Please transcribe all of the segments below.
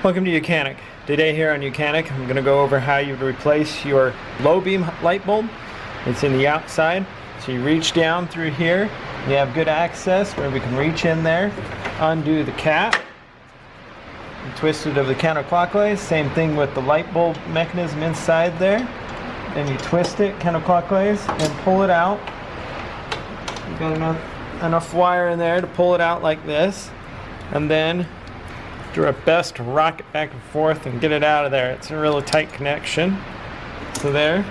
Welcome to YOUCANIC. Today here on YOUCANIC, I'm going to go over how you replace your low beam light bulb. It's in the outside, so you reach down through here. You have good access where we can reach in there, undo the cap, and twist it over the counterclockwise. Same thing with the light bulb mechanism inside there. Then you twist it counterclockwise and pull it out. You've got enough wire in there to pull it out like this, and then do our best to rock it back and forth and get it out of there. It's a really tight connection. So there,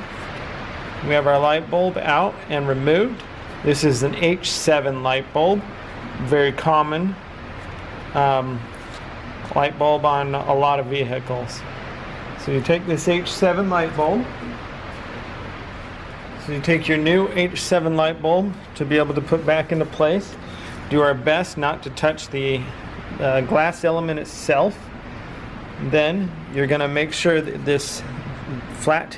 we have our light bulb out and removed. This is an H7 light bulb, very common light bulb on a lot of vehicles. So you take this H7 light bulb. So you take your new H7 light bulb to be able to put back into place. Do our best not to touch the glass element itself. Then you're going to make sure that this flat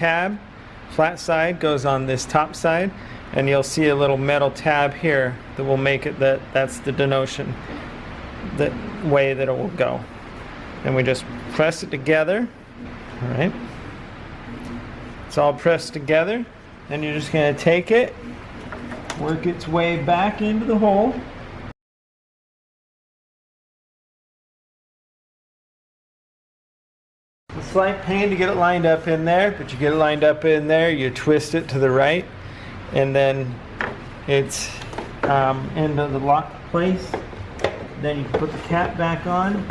side goes on this top side, and you'll see a little metal tab here that will make it that's the denotation, the way that it will go. And we just press it together. All right, it's all pressed together. Then you're just going to take it, work its way back into the hole. It's a slight pain to get it lined up in there, but you get it lined up in there, you twist it to the right, and then it's into the lock place. Then you can put the cap back on.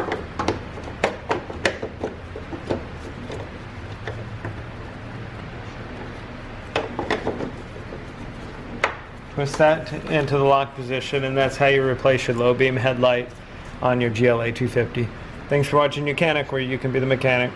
Twist that into the lock position, and that's how you replace your low beam headlight on your GLA250. Thanks for watching YOUCANIC, where you can be the mechanic.